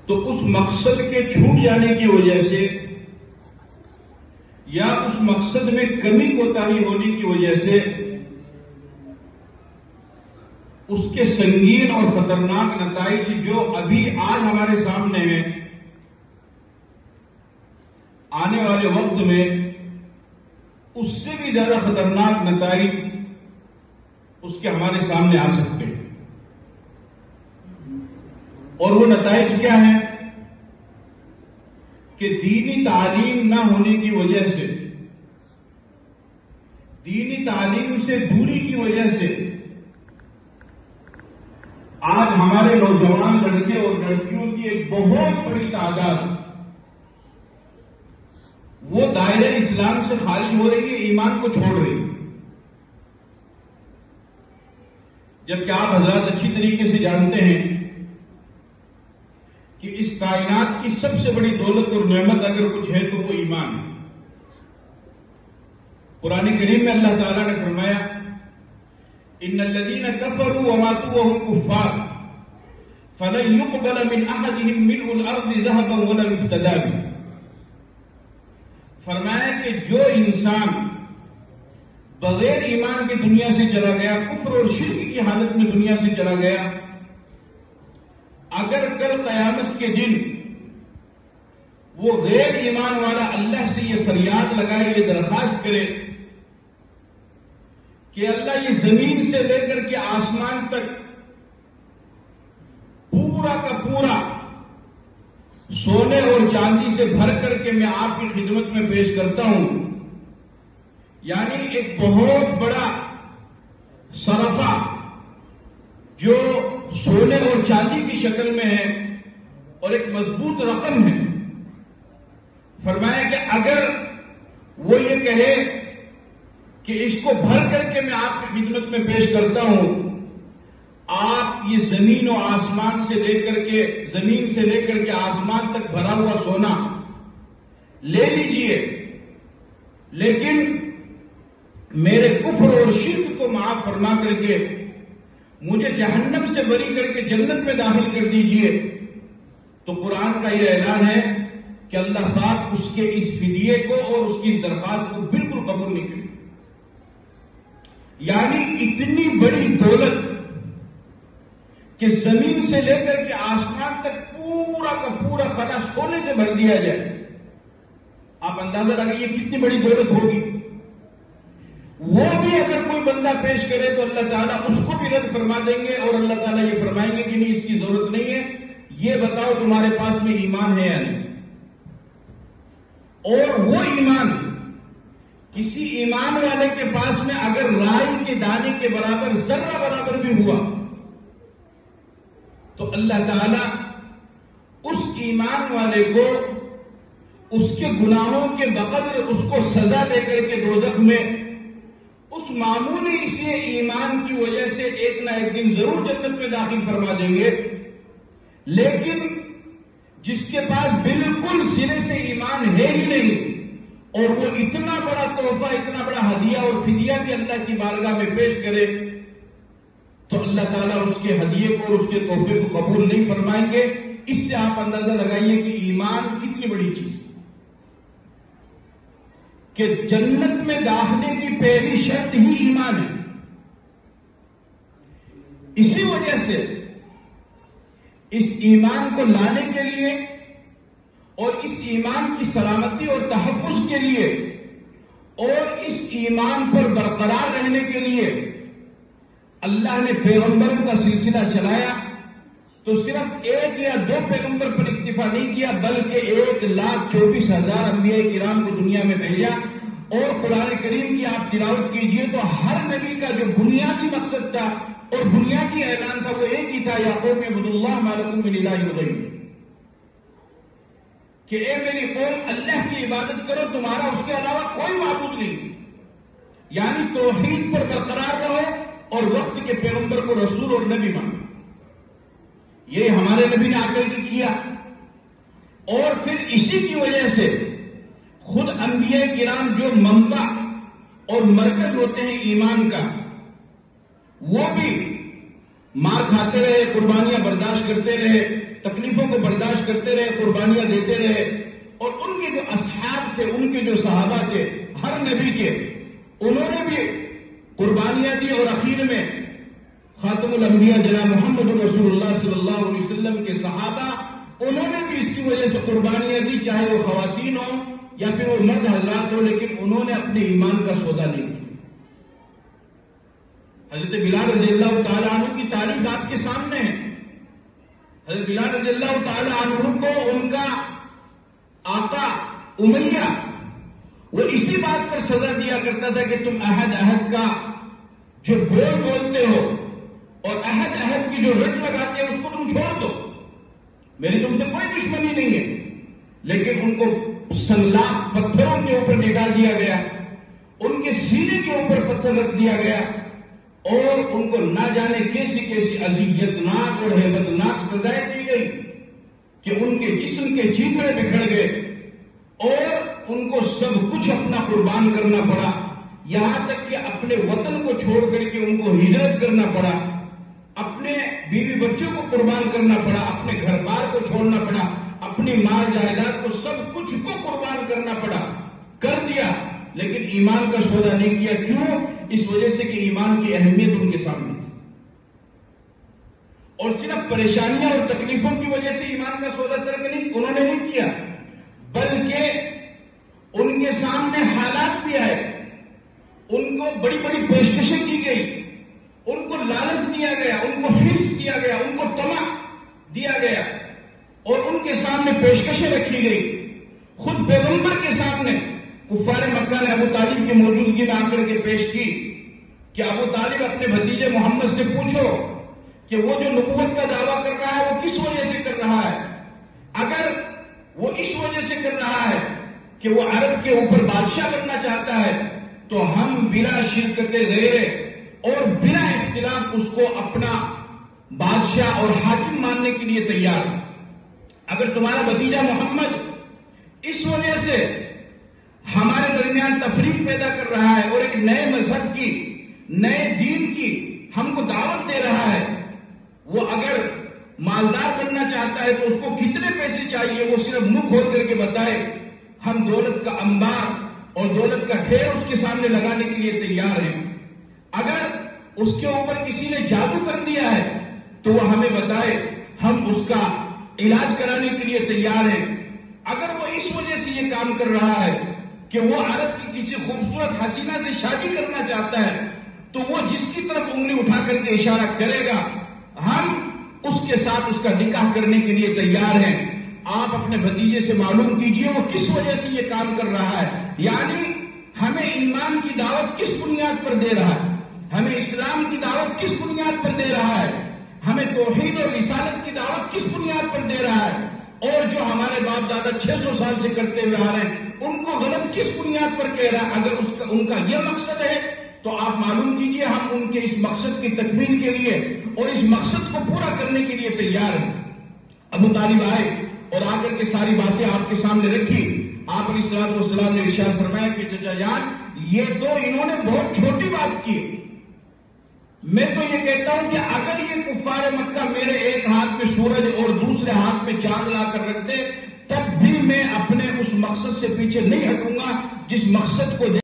تو اس مقصد کے چھوٹ جانے کی وجہ سے یا اس مقصد میں کمی کوتاہی ہونے کی وجہ سے اس کے سنگین اور خطرناک نتائج جو ابھی آج ہمارے سامنے ہیں، آنے والے وقت میں اس سے بھی زیادہ خطرناک نتائج اس کے ہمارے سامنے آ سکتے ہیں۔ اور وہ نتائج کیا ہیں کہ دینی تعلیم نہ ہونے کی وجہ سے، دینی تعلیم سے دوری کی وجہ سے آج ہمارے نوجوان لڑکے اور لڑکیوں کی ایک بہت بڑی تعداد وہ دائرہ اسلام سے خارج ہو رہی ہے، ایمان کو چھوڑ رہی ہے۔ جبکہ آپ حضرات اچھی طریقے سے جانتے ہیں کہ اس کائنات کی سب سے بڑی دولت اور نعمت اگر کچھ ہے تو وہ ایمان ہے۔ قرآن کریم میں اللہ تعالیٰ نے فرمایا ان الذين كفروا وماتوا وهم كفار فلن يقبل من احدهم ملء الارض ذهبا ولا يفتدى به۔ فرمایا کہ جو انسان بغیر ایمان کی دنیا سے چلا گیا، کفر اور شرک کی حالت میں دنیا سے چلا گیا، اگر کل قیامت کے دن وہ غیر ایمان والا اللہ سے یہ فریاد لگائے، یہ درخواست کرے کہ اللہ یہ زمین سے لے کر کے آسمان تک پورا کا پورا سونے اور چاندی سے بھر کر کے میں آپ کی خدمت میں پیش کرتا ہوں، یعنی ایک بہت بڑا صرفہ جو سونے اور چاندی کی شکل میں ہے اور ایک مضبوط رقم ہے، فرمایا کہ اگر وہ یہ کہے کہ اس کو بھر کر کے میں آپ کی خدمت میں پیش کرتا ہوں، آپ یہ زمین و آسمان سے لے کر کے، زمین سے لے کر کے آسمان تک بھرا ہوا سونا لے لیجئے، لیکن میرے کفر اور شرک کو معاف فرما کر کے مجھے جہنم سے بری کر کے جنت میں داخل کر دیجئے، تو قرآن کا یہ اعلان ہے کہ اللہ پاک اس کے اس فدیے کو اور اس کی درخواست کو بالکل قبول نہیں کرے۔ یعنی اتنی بڑی دولت کہ زمین سے لے کر کے آسمان تک پورا کا پورا خلا سونے سے بھر دیا جائے، آپ اندازہ لگائیے کتنی بڑی دولت ہوگی۔ وہ بھی اگر کوئی بندہ پیش کرے تو اللہ تعالیٰ اس کو بھی رد فرما دیں گے، اور اللہ تعالیٰ یہ فرمائیں گے کہ نہیں، اس کی ضرورت نہیں ہے، یہ بتاؤ تمہارے پاس میں ایمان ہے یا نہیں۔ اور وہ ایمان کسی ایمان والے کے پاس میں اگر رائی کے دانے کے برابر، ذرہ برابر بھی ہوا تو اللہ تعالیٰ اس ایمان والے کو اس کے گناہوں کے بقدر اس کو سزا دے کر کے دوزخ میں اس معمولی سے ایمان کی وجہ سے ایک نہ ایک دن ضرور جنت میں داخل فرما دیں گے۔ لیکن جس کے پاس بالکل سرے سے ایمان ہے ہی نہیں، اور وہ اتنا بڑا تحفہ، اتنا بڑا ہدیہ اور فدیہ بھی اللہ کی بارگاہ میں پیش کرے، تو اللہ تعالیٰ اس کے ہدیے کو اور اس کے تحفے کو قبول نہیں فرمائیں گے۔ اس سے آپ اندازہ لگائیے کہ ایمان کتنی بڑی چیز ہے، کہ جنت میں داخلے کی پہلی شرط ہی ایمان ہے۔ اسی وجہ سے اس ایمان کو لانے کے لیے اور اس ایمان کی سلامتی اور تحفظ کے لیے اور اس ایمان پر برقرار رہنے کے لیے اللہ نے پیغمبروں کا سلسلہ چلایا، تو صرف ایک یا دو پیغمبر پر اکتفا نہیں کیا، بلکہ 1,24,000 انبیاء کرام کو دنیا میں بھیجا۔ اور قرآن کریم کی آپ تلاوت کیجئے تو ہر نبی کا جو بنیادی مقصد تھا اور بنیادی اعلان تھا وہ ایک ہی تھا، یا قوم اعبدوا اللہ ما لکم من الہ غیرہ، کہ اے میری قوم اللہ کی عبادت کرو، تمہارا اس کے علاوہ کوئی معبود نہیں۔ یعنی توحید پر برقرار رہو اور وقت کے پیغمبر کو رسول اور نبی مانو۔ یہ ہمارے نبی نے آ کر کے کیا، اور پھر اسی کی وجہ سے خود انبیاء کرام جو منبع اور مرکز ہوتے ہیں ایمان کا، وہ بھی مار کھاتے رہے، قربانیاں برداشت کرتے رہے، تکلیفوں کو برداشت کرتے رہے، قربانیاں دیتے رہے، اور ان کے جو اصحاب تھے، ان کے جو صحابہ تھے، ہر نبی کے، انہوں نے بھی قربانیاں دی، اور اخیر میں خاتم الانبیاء جناب محمد رسول اللہ صلی اللہ علیہ وسلم کے صحابہ، انہوں نے بھی اس کی وجہ سے قربانیاں دی، چاہے وہ خواتین ہوں یا پھر وہ مرد حضرات ہو، لیکن انہوں نے اپنے ایمان کا سودا نہیں کیا۔ حضرت بلال رضی اللہ تعالی عنہ کی تاریخ آپ کے سامنے ہے۔ حضرت بلال رضی اللہ تعالی عنہ کو ان کا آقا امیہ وہ اسی بات پر سزا دیا کرتا تھا کہ تم عہد کا جو بول بولتے ہو اور عہد کی جو رٹ لگاتے ہیں اس کو تم چھوڑ دو، میری تم سے کوئی دشمنی نہیں ہے، لیکن ان کو سنگلاخ پتھروں کے اوپر ڈٹا دیا گیا، ان کے سینے کے اوپر پتھر رکھ دیا گیا، اور ان کو نہ جانے کیسی کیسی اذیتناک اور ہیبتناک سزائیں دی گئی کہ ان کے جسم کے چیتڑے بکھر گئے، اور ان کو سب کچھ اپنا قربان کرنا پڑا، یہاں تک کہ اپنے وطن کو چھوڑ کر کے ان کو ہجرت کرنا پڑا، اپنے بیوی بچوں کو قربان کرنا پڑا، اپنے گھر بار کو چھوڑنا پڑا، اپنی مال جائیداد کو سب کچھ کو قربان کرنا پڑا، کر دیا، لیکن ایمان کا سودا نہیں کیا۔ کیوں؟ اس وجہ سے کہ ایمان کی اہمیت ان کے سامنے تھی، اور صرف پریشانیاں اور تکلیفوں کی وجہ سے ایمان کا سودا ترک نہیں انہوں نے نہیں کیا، بلکہ ان کے سامنے حالات بھی آئے، ان کو بڑی بڑی پیشکشیں کی گئی، ان کو لالچ دیا گیا، ان کو حرص دیا گیا، ان کو طمع دیا گیا، اور ان کے سامنے پیشکشیں رکھی گئی۔ خود پیغمبر کے سامنے کفار مکہ نے ابو طالب کی موجودگی میں آ کر کے پیش کی کہ ابو طالب اپنے بھتیجے محمد سے پوچھو کہ وہ جو نبوت کا دعویٰ کر رہا ہے وہ کس وجہ سے کر رہا ہے؟ اگر وہ اس وجہ سے کر رہا ہے کہ وہ عرب کے اوپر بادشاہ بننا چاہتا ہے تو ہم بلا شرکت غیر اور بلا اختلاف اس کو اپنا بادشاہ اور حاکم ماننے کے لیے تیار ہیں۔ اگر تمہارا بھتیجا محمد اس وجہ سے ہمارے درمیان تفریق پیدا کر رہا ہے اور ایک نئے مذہب کی، نئے دین کی ہم کو دعوت دے رہا ہے، وہ اگر مالدار بننا چاہتا ہے تو اس کو کتنے پیسے چاہیے وہ صرف منہ کھول کر کے بتائے، ہم دولت کا انبار اور دولت کا ڈھیر اس کے سامنے لگانے کے لیے تیار ہیں۔ اگر اس کے اوپر کسی نے جادو کر دیا ہے تو وہ ہمیں بتائے، ہم اس کا علاج کرانے کے لیے تیار ہیں۔ اگر وہ اس وجہ سے یہ کام کر رہا ہے کہ وہ عرب کی کسی خوبصورت حسینہ سے شادی کرنا چاہتا ہے تو وہ جس کی طرف انگلی اٹھا کر کے اشارہ کرے گا ہم اس کے ساتھ اس کا نکاح کرنے کے لیے تیار ہیں۔ آپ اپنے بھتیجے سے معلوم کیجئے وہ کس وجہ سے یہ کام کر رہا ہے، یعنی ہمیں ایمان کی دعوت کس بنیاد پر دے رہا ہے، ہمیں اسلام کی دعوت کس بنیاد پر دے رہا ہے، ہمیں توحید اور رسالت کی دعوت کس بنیاد پر دے رہا ہے، اور جو ہمارے باپ دادا 600 سال سے کرتے ہوئے آ رہے ہیں ان کو غلط کس بنیاد پر کہہ رہا ہے۔ اگر ان کا یہ مقصد ہے تو آپ معلوم کیجئے ہم ان کے اس مقصد کی تکمیل کے لیے اور اس مقصد کو پورا کرنے کے لیے تیار ہیں۔ ابو طالب آئے اور آ کر کے ساری باتیں آپ کے سامنے رکھی۔ آپ علیہ الصلوۃ والسلام نے ارشاد فرمایا کہ چچا جان یہ تو انہوں نے بہت چھوٹی بات کی، میں تو یہ کہتا ہوں کہ اگر یہ کفار مکہ میرے ایک ہاتھ میں سورج اور دوسرے ہاتھ میں چاند لا کر رکھ دے تب بھی میں اپنے اس مقصد سے پیچھے نہیں ہٹوں گا جس مقصد کو